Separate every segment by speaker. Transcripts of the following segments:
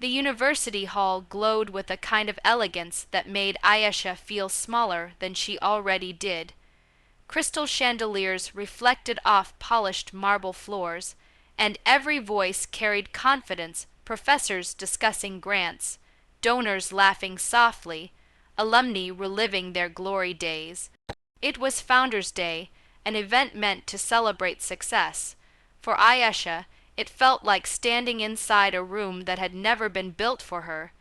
Speaker 1: The university hall glowed with a kind of elegance that made Ayesha feel smaller than she already did. Crystal chandeliers reflected off polished marble floors, and every voice carried confidence, professors discussing grants, donors laughing softly, alumni reliving their glory days. It was Founders' Day, an event meant to celebrate success. For Ayesha, it felt like standing inside a room that had never been built for her.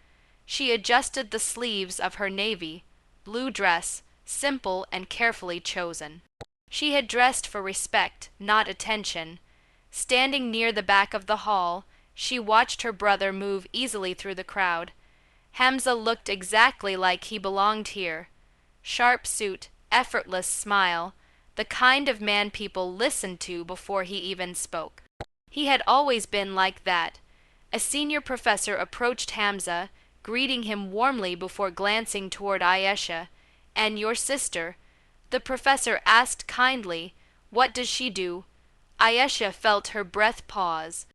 Speaker 1: She adjusted the sleeves of her navy blue dress, simple and carefully chosen. She had dressed for respect, not attention. Standing near the back of the hall, she watched her brother move easily through the crowd. Hamza looked exactly like he belonged here. Sharp suit, effortless smile, the kind of man people listened to before he even spoke. He had always been like that. A senior professor approached Hamza, greeting him warmly before glancing toward Ayesha. "And your sister?" The professor asked kindly, "What does she do?" Ayesha felt her breath pause.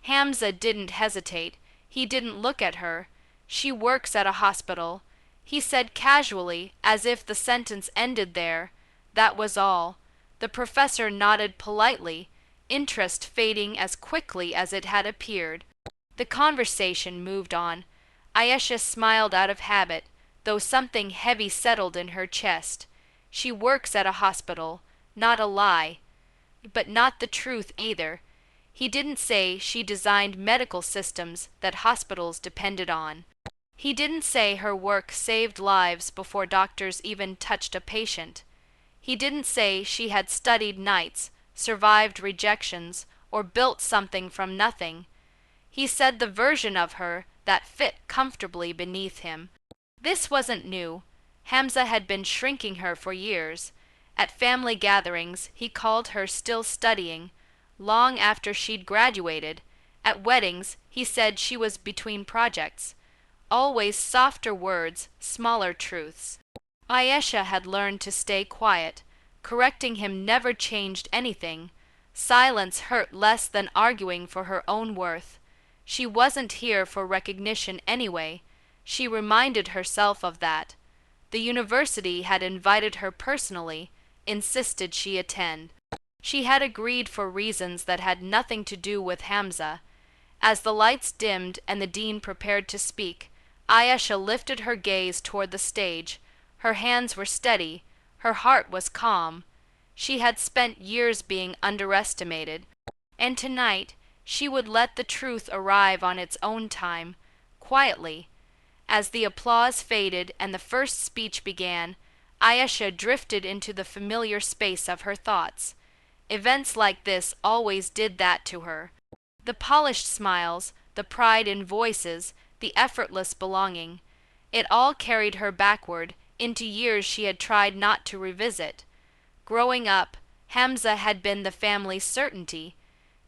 Speaker 1: Hamza didn't hesitate. He didn't look at her. "She works at a hospital," he said casually, as if the sentence ended there. That was all. The professor nodded politely, interest fading as quickly as it had appeared. The conversation moved on. Ayesha smiled out of habit, though something heavy settled in her chest. She works at a hospital, not a lie. But not the truth either. He didn't say she designed medical systems that hospitals depended on. He didn't say her work saved lives before doctors even touched a patient. He didn't say she had studied nights, survived rejections, or built something from nothing. He said the version of her that fit comfortably beneath him. This wasn't new. Hamza had been shrinking her for years. At family gatherings, he called her still studying, long after she'd graduated. At weddings, he said she was between projects. Always softer words, smaller truths. Ayesha had learned to stay quiet. Correcting him never changed anything. Silence hurt less than arguing for her own worth. She wasn't here for recognition anyway. She reminded herself of that. The university had invited her personally, insisted she attend. She had agreed for reasons that had nothing to do with Hamza. As the lights dimmed and the dean prepared to speak, Ayesha lifted her gaze toward the stage. Her hands were steady, her heart was calm. She had spent years being underestimated, and tonight she would let the truth arrive on its own time, quietly. As the applause faded and the first speech began, Ayesha drifted into the familiar space of her thoughts. Events like this always did that to her. The polished smiles, the pride in voices, the effortless belonging. It all carried her backward, into years she had tried not to revisit. Growing up, Hamza had been the family's certainty.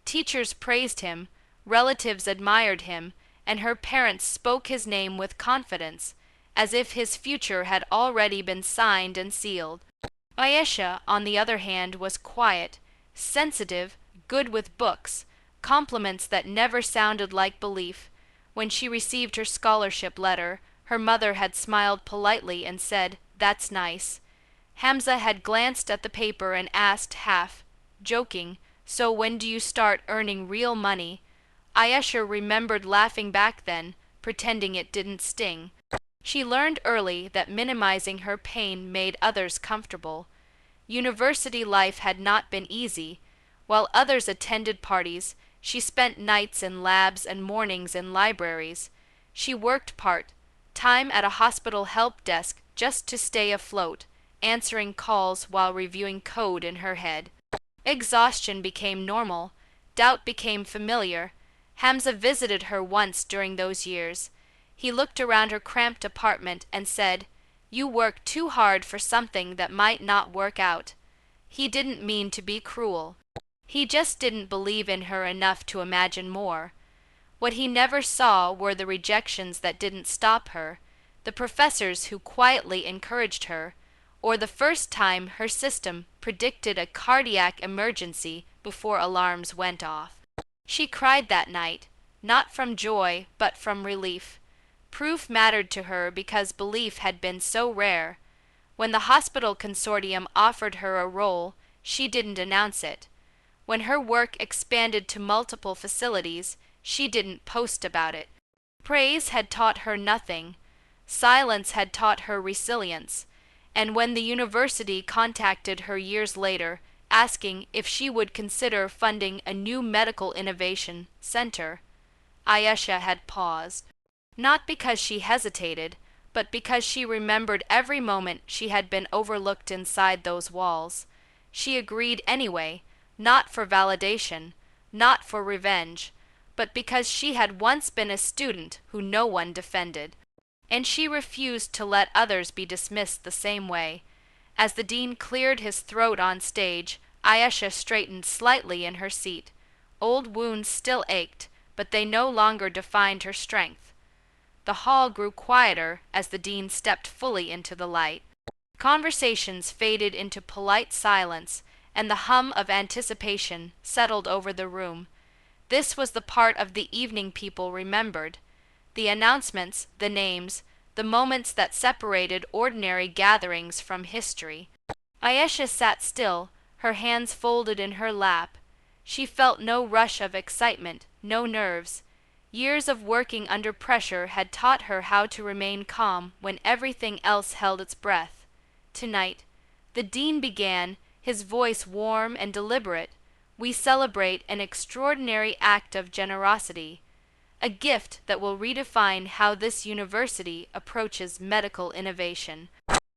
Speaker 1: Teachers praised him, relatives admired him, and her parents spoke his name with confidence, as if his future had already been signed and sealed. Ayesha, on the other hand, was quiet, sensitive, good with books, compliments that never sounded like belief. When she received her scholarship letter, her mother had smiled politely and said, "That's nice." Hamza had glanced at the paper and asked half, joking, "So when do you start earning real money?" Ayesha remembered laughing back then, pretending it didn't sting. She learned early that minimizing her pain made others comfortable. University life had not been easy. While others attended parties, she spent nights in labs and mornings in libraries. She worked part-time at a hospital help desk just to stay afloat, answering calls while reviewing code in her head. Exhaustion became normal. Doubt became familiar. Hamza visited her once during those years. He looked around her cramped apartment and said, "You work too hard for something that might not work out." He didn't mean to be cruel. He just didn't believe in her enough to imagine more. What he never saw were the rejections that didn't stop her, the professors who quietly encouraged her, or the first time her system predicted a cardiac emergency before alarms went off. She cried that night, not from joy, but from relief. Proof mattered to her because belief had been so rare. When the hospital consortium offered her a role, she didn't announce it. When her work expanded to multiple facilities, she didn't post about it. Praise had taught her nothing. Silence had taught her resilience. And when the university contacted her years later, asking if she would consider funding a new medical innovation center, Ayesha had paused. Not because she hesitated, but because she remembered every moment she had been overlooked inside those walls. She agreed anyway, not for validation, not for revenge, but because she had once been a student who no one defended. And she refused to let others be dismissed the same way. As the dean cleared his throat on stage, Ayesha straightened slightly in her seat. Old wounds still ached, but they no longer defined her strength. The hall grew quieter as the dean stepped fully into the light. Conversations faded into polite silence, and the hum of anticipation settled over the room. This was the part of the evening people remembered. The announcements, the names, the moments that separated ordinary gatherings from history. Ayesha sat still, her hands folded in her lap. She felt no rush of excitement, no nerves. Years of working under pressure had taught her how to remain calm when everything else held its breath. Tonight, the dean began, his voice warm and deliberate. We celebrate an extraordinary act of generosity, a gift that will redefine how this university approaches medical innovation.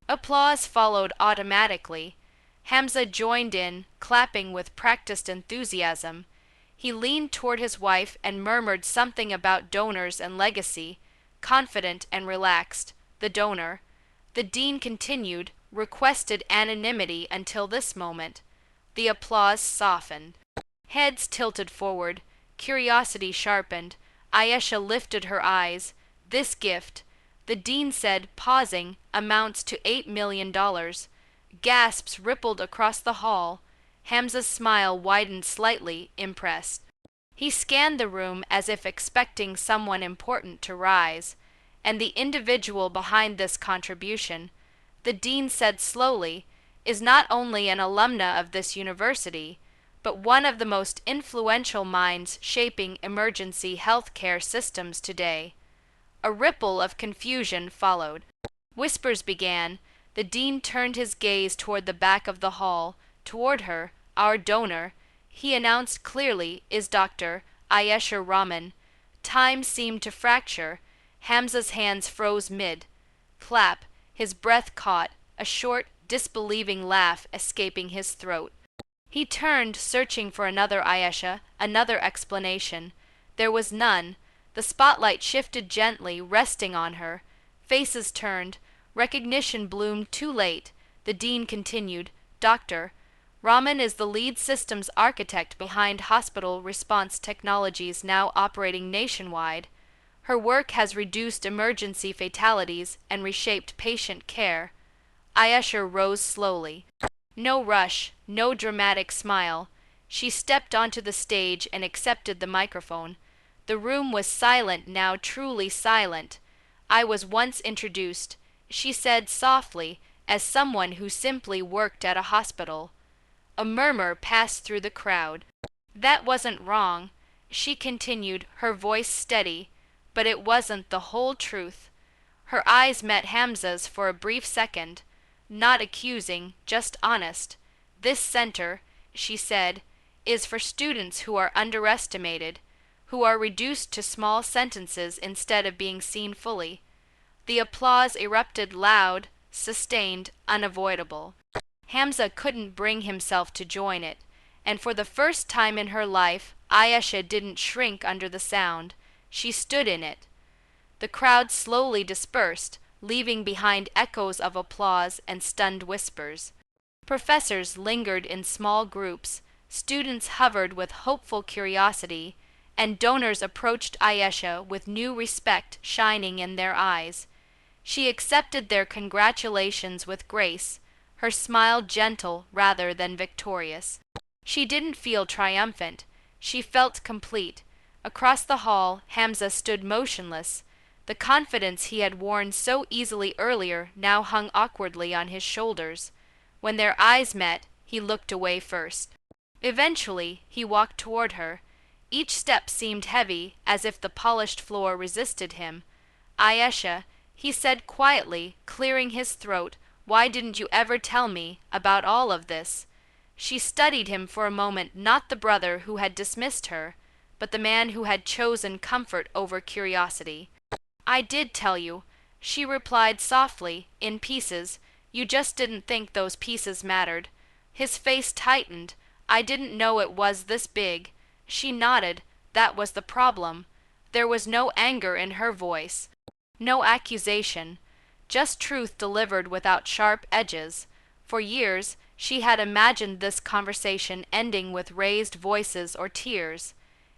Speaker 1: Applause followed automatically. Hamza joined in, clapping with practiced enthusiasm. He leaned toward his wife and murmured something about donors and legacy, confident and relaxed. The donor. The dean continued, requested anonymity until this moment. The applause softened. Heads tilted forward, curiosity sharpened. Ayesha lifted her eyes. This gift, the dean said, pausing, amounts to $8 million. Gasps rippled across the hall. Hamza's smile widened slightly, impressed. He scanned the room as if expecting someone important to rise. And the individual behind this contribution, the dean said slowly, is not only an alumna of this university, but one of the most influential minds shaping emergency healthcare systems today. A ripple of confusion followed. Whispers began. The dean turned his gaze toward the back of the hall, toward her. Our donor, he announced clearly, is Dr. Ayesha Rahman. Time seemed to fracture. Hamza's hands froze mid. Clap, his breath caught, a short, disbelieving laugh escaping his throat. He turned, searching for another Ayesha, another explanation. There was none. The spotlight shifted gently, resting on her. Faces turned. Recognition bloomed too late. The dean continued, Doctor, Rahman is the lead systems architect behind hospital response technologies now operating nationwide. Her work has reduced emergency fatalities and reshaped patient care. Ayesha rose slowly. No rush, no dramatic smile. She stepped onto the stage and accepted the microphone. The room was silent now, truly silent. I was once introduced, she said softly, as someone who simply worked at a hospital. A murmur passed through the crowd. That wasn't wrong, she continued, her voice steady, but it wasn't the whole truth. Her eyes met Hamza's for a brief second, not accusing, just honest. This center, she said, is for students who are underestimated, who are reduced to small sentences instead of being seen fully. The applause erupted loud, sustained, unavoidable. Hamza couldn't bring himself to join it, and for the first time in her life, Ayesha didn't shrink under the sound. She stood in it. The crowd slowly dispersed, leaving behind echoes of applause and stunned whispers. Professors lingered in small groups, students hovered with hopeful curiosity, and donors approached Ayesha with new respect shining in their eyes. She accepted their congratulations with grace, her smile gentle rather than victorious. She didn't feel triumphant. She felt complete. Across the hall, Hamza stood motionless. The confidence he had worn so easily earlier now hung awkwardly on his shoulders. When their eyes met, he looked away first. Eventually, he walked toward her. Each step seemed heavy, as if the polished floor resisted him. Ayesha, he said quietly, clearing his throat, why didn't you ever tell me about all of this? She studied him for a moment, not the brother who had dismissed her, but the man who had chosen comfort over curiosity. I did tell you, she replied softly, in pieces. You just didn't think those pieces mattered. His face tightened. I didn't know it was this big. She nodded. That was the problem. There was no anger in her voice. No accusation. Just truth delivered without sharp edges. For years, she had imagined this conversation ending with raised voices or tears.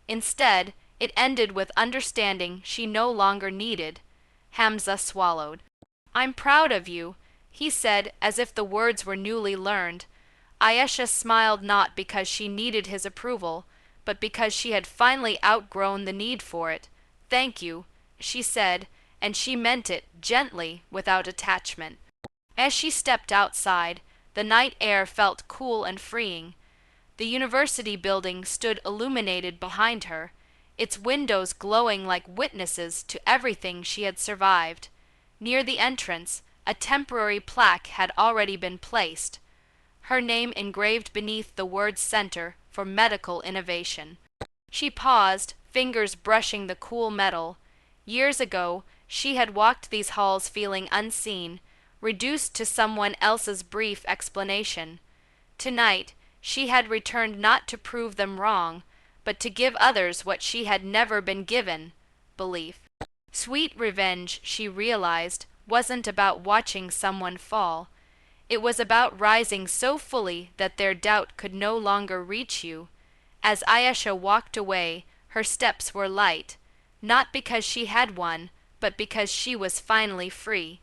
Speaker 1: Instead, it ended with understanding she no longer needed. Hamza swallowed. I'm proud of you, he said, as if the words were newly learned. Ayesha smiled not because she needed his approval, but because she had finally outgrown the need for it. Thank you, she said, and she meant it, gently, without attachment. As she stepped outside, the night air felt cool and freeing. The university building stood illuminated behind her, its windows glowing like witnesses to everything she had survived. Near the entrance, a temporary plaque had already been placed, her name engraved beneath the word Center for Medical Innovation. She paused, fingers brushing the cool metal. Years ago, she had walked these halls feeling unseen, reduced to someone else's brief explanation. Tonight, she had returned not to prove them wrong, but to give others what she had never been given: belief. Sweet revenge, she realized, wasn't about watching someone fall. It was about rising so fully that their doubt could no longer reach you. As Ayesha walked away, her steps were light, not because she had won, but because she was finally free.